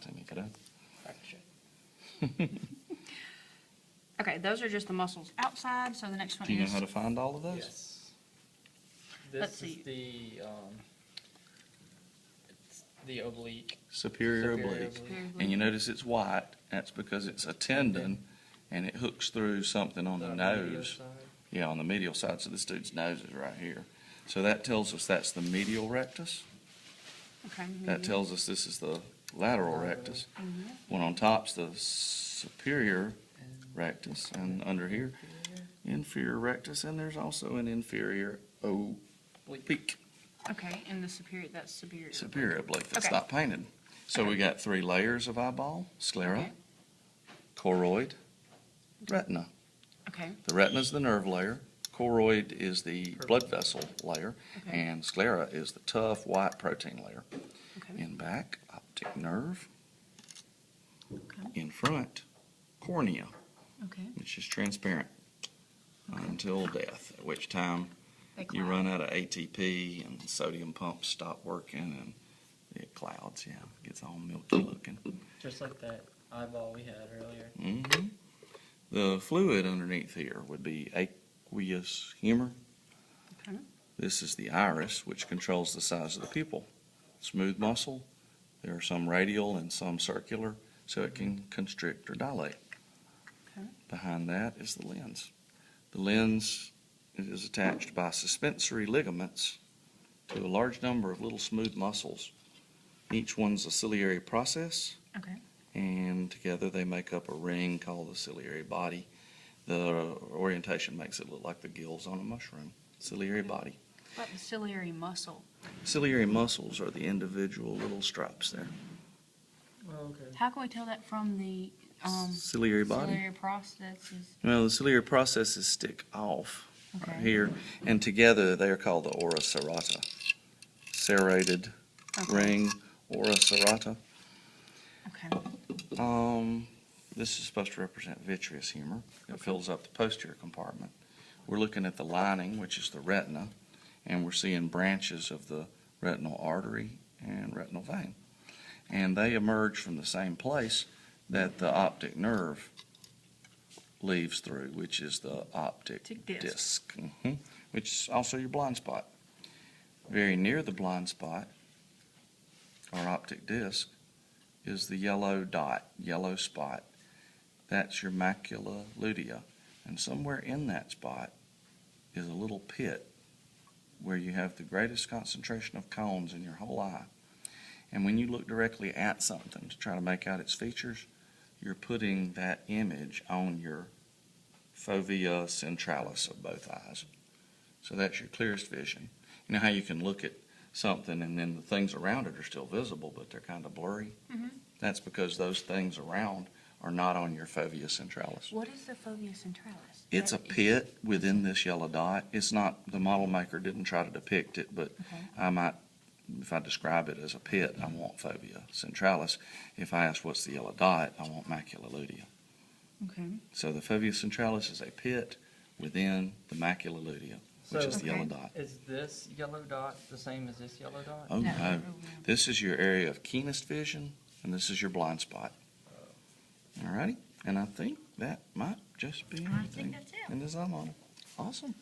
out to me, could I? Okay, those are just the muscles outside, so the next one Do you know is, how to find all of those? Yes. Let's This is see. it's the oblique. Superior oblique. Superior And you oblique. notice it's white, that's because it's a tendon and it hooks through something on the medial nose. side. Yeah, on the medial side, so this dude's nose is right here. So that tells us that's the medial rectus. Okay. That tells us this is the lateral rectus. Mhm. One on top's the superior rectus, and under here, inferior rectus, and there's also an inferior oblique. Okay, and the superior, that's superior. Superior oblique, that's Okay. not painted. So we got 3 layers of eyeball: sclera, Okay. choroid, retina. Okay, The retina is the nerve layer, choroid is the blood vessel layer, Okay. and sclera is the tough white protein layer. okay, In back, optic nerve. okay, In front, cornea, okay. which is transparent until death, at which time They you cloud. run out of ATP and sodium pumps stop working and it clouds, yeah, gets all milky looking. Just like that eyeball we had earlier. hmm The fluid underneath here would be aqueous humor. Okay. This is the iris, which controls the size of the pupil. Smooth muscle, there are some radial and some circular, so it can constrict or dilate. Okay. Behind that is the lens. The lens is attached by suspensory ligaments to a large number of little smooth muscles. Each one's a ciliary process, Okay. and together they make up a ring called the ciliary body. The orientation makes it look like the gills on a mushroom. Ciliary body. What about the ciliary muscle? Ciliary muscles are the individual little stripes there. Oh, okay. How can we tell that from the Ciliary body. ciliary processes? Well, the ciliary processes stick off right Okay. here, and together they are called the ora serrata. Serrated Okay. ring, ora serrata. Okay. This is supposed to represent vitreous humor. It fills up the posterior compartment. We're looking at the lining, which is the retina, and we're seeing branches of the retinal artery and retinal vein. And they emerge from the same place that the optic nerve leaves through, which is the optic Optic disc. disc, which is also your blind spot. Very near the blind spot, or optic disc, is the yellow dot, yellow spot. That's your macula lutea. And somewhere in that spot is a little pit where you have the greatest concentration of cones in your whole eye. And when you look directly at something to try to make out its features, you're putting that image on your fovea centralis of both eyes. So that's your clearest vision. You know how you can look at something and then the things around it are still visible, but they're kind of blurry? Mhm. That's because those things around are not on your fovea centralis. What is the fovea centralis? It's a That is- pit within this yellow dot. It's not, the model maker didn't try to depict it, but Okay. I might, if I describe it as a pit, I want fovea centralis. If I ask what's the yellow dot, I want macula lutea. Okay. So the fovea centralis is a pit within the macula lutea, which So- is the yellow Okay. dot. Is this yellow dot the same as this yellow dot? Oh, No. no. This is your area of keenest vision, and this is your blind spot. All righty? And I think that might just be I think everything that's it. in the design model. Awesome.